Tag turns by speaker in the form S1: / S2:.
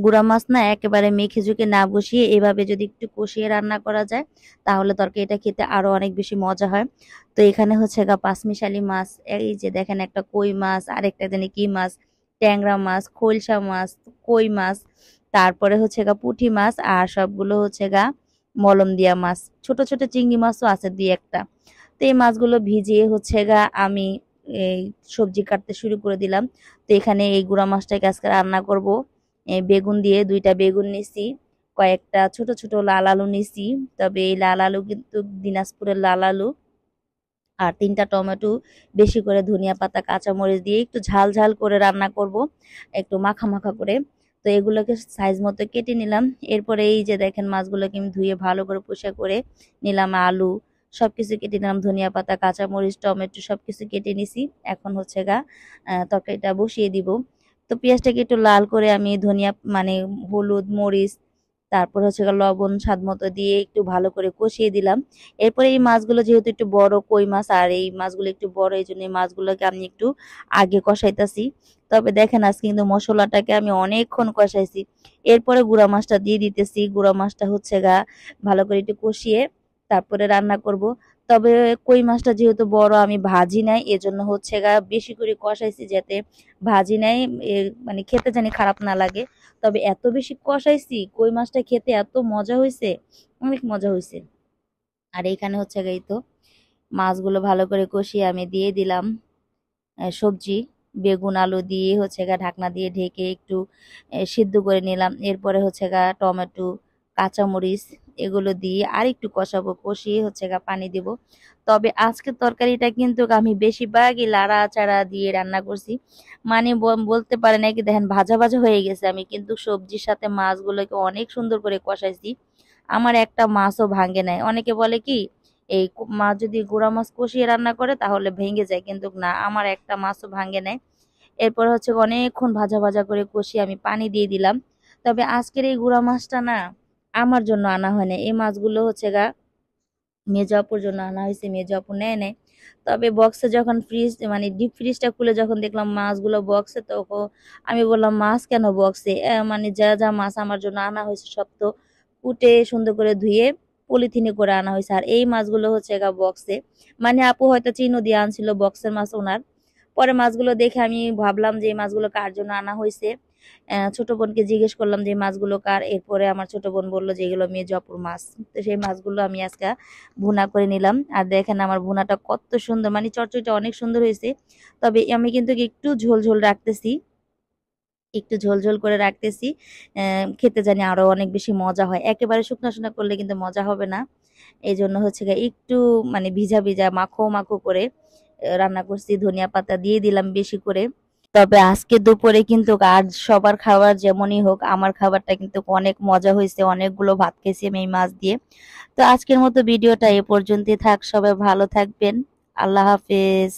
S1: গুঁড়া মাছ না একেবারে মেখে ঝুঁকে না বসিয়ে এভাবে যদি একটু কষিয়ে রান্না করা যায় তাহলে তরকারিটা খেতে আরো অনেক বেশি মজা হয়। তো এখানে হচ্ছে গা পাঁচমিশালি মাছ, এই যে দেখেন একটা কই মাছ, আরেকটা জানি কি মাছ, ট্যাংরা মাছ, খৈলসা মাছ, কই মাছ, তারপরে হচ্ছে গা পুঁটি মাছ, আর সবগুলো হচ্ছে গা মলম দিয়া মাছ, ছোট ছোট চিংড়ি মাছও আছে দুই একটা। তো এই মাছগুলো ভিজিয়ে হচ্ছে গা আমি এই সবজি কাটতে শুরু করে দিলাম। তো এখানে এই গুঁড়া মাছটাকে আজকে রান্না করব। বেগুন দিয়ে, দুইটা বেগুন নিছি, কয়েকটা ছোট ছোট লাল আলু নিছি, তবে এই লাল আলু কিন্তু দিনাজপুরের লাল আলু, আর তিনটা টমেটো, বেশি করে ধনিয়া পাতা কাঁচামরিচ দিয়ে একটু ঝাল ঝাল করে রান্না করব, একটু মাখা মাখা করে। তো এগুলোকে সাইজ মতো কেটে নিলাম। এরপরে এই যে দেখেন মাছগুলোকে আমি ধুয়ে ভালো করে পরিষ্কার করে নিলাম, আলু সবকিছু কেটে নিলাম, ধনিয়া পাতা কাঁচামরিচ টমেটো সবকিছু কেটে নিছি। এখন হচ্ছে গা তরকারিটা বসিয়ে দিব। তো পেঁয়াজটাকে একটু লাল করে আমি ধনিয়া মানে হলুদ মরিচ, তারপর হচ্ছে গিয়ে লবণ স্বাদ মতো দিয়ে একটু ভালো করে কষিয়ে দিলাম। এরপরে এই মাছগুলো যেহেতু একটু বড় কই মাছ, আর এই মাছগুলো একটু বড়, এই জন্য এই মাছগুলোকে আমি একটু আগে কষাইতাছি। তবে দেখেন আজকে কিন্তু মশলাটাকে আমি অনেকক্ষণ কষাইছি। এরপরে গুঁড়া মাছটা দিয়ে দিতেছি, গুঁড়া মাছটা হচ্ছে গা ভালো করে একটু কষিয়ে তারপরে রান্না করব। তবে কই মাছটা যেহেতু বড় আমি ভাজি নাই, এজন্য হচ্ছে গা বেশি করে কষাইছি যাতে ভাজি নাই মানে খেতে জানি খারাপ না লাগে। তবে এত বেশি কষাইছি, কই মাছটা খেতে এত মজা হয়েছে, অনেক মজা হয়েছে। আর এইখানে হচ্ছে এই তো মাছগুলো ভালো করে কষিয়ে আমি দিয়ে দিলাম সবজি, বেগুন আলু দিয়ে হচ্ছে গা ঢাকনা দিয়ে ঢেকে একটু সিদ্ধ করে নিলাম। এরপরে হচ্ছে গা টমেটো কাঁচামরিচ এগুলো দিয়ে আর একটু কষাবো, কষিয়ে হচ্ছে গা পানি দিব। তবে আজকের তরকারিটা কিন্তু আমি বেশিরভাগই লাড়া চাড়া দিয়ে রান্না করছি, মানে বলতে পারে নাকি দেখেন ভাজা ভাজা হয়ে গেছে। আমি কিন্তু সবজির সাথে মাছগুলোকে অনেক সুন্দর করে কষাইছি, আমার একটা মাছও ভাঙে নাই। অনেকে বলে কি এই মাছ যদি গুঁড়া মাছ কষিয়ে রান্না করে তাহলে ভেঙে যায়, কিন্তু না, আমার একটা মাছও ভাঙে নাই। এরপর হচ্ছে অনেকক্ষণ ভাজা ভাজা করে কষিয়ে আমি পানি দিয়ে দিলাম। তবে আজকের এই গুঁড়া মাছটা না আমার জন্য আনা হয় না, এই মাছগুলো হচ্ছে গা মেজো আপুর জন্য আনা হয়েছে, মেজো আপু নেয় নেয়। তবে বক্সে যখন ফ্রিজ মানে ডিপ ফ্রিজটা খুলে যখন দেখলাম মাছগুলো বক্সে, তখন আমি বললাম মাছ কেন বক্সে, মানে যা যা মাছ আমার জন্য আনা হয়েছে সব তো কুটে সুন্দর করে ধুয়ে পলিথিনে করে আনা হয়েছে, আর এই মাছগুলো হচ্ছে গা বক্সে। মানে আপু হয়তো চিনো দিয়ে আনছিল বক্সের মাছ ওনার। পরে মাছগুলো দেখে আমি ভাবলাম যে এই মাছগুলো কার জন্য আনা হয়েছে। ছোট বোনকে জিজ্ঞেস করলাম যে এই মাছগুলো কার, এরপরে আমার ছোট বোন বললো যে এগুলো মেজো আপুর মাছ। তো সেই মাছগুলো আমি আজকে ভুনা করে নিলাম। আর দেখেন আমার ভুনাটা কত সুন্দর, মানে চচ্চড়িটা অনেক সুন্দর হয়েছে। তবে আমি কিন্তু একটু ঝোল ঝোল রাখতেছি, একটু ঝোল ঝোল করে রাখতেছি, খেতে জানি আরো অনেক বেশি মজা হয়। একেবারে শুকনা শুকনা করলে কিন্তু মজা হবে না, এই জন্য হচ্ছে গিয়ে একটু মানে ভিজা ভিজা মাখো মাখো করে রান্না করছি। ধনিয়া পাতা দিয়ে দিলাম বেশি করে। তবে আজকে দুপুরে কিন্তু আর সবার খাবার যেমনই হোক আমার খাবারটা কিন্তু অনেক মজা হয়েছে, অনেকগুলো ভাত খেয়েছি আমি এই মাছ দিয়ে। তো আজকের মতো ভিডিওটা এ পর্যন্তই থাক, সবাই ভালো থাকবেন, আল্লাহ হাফেজ।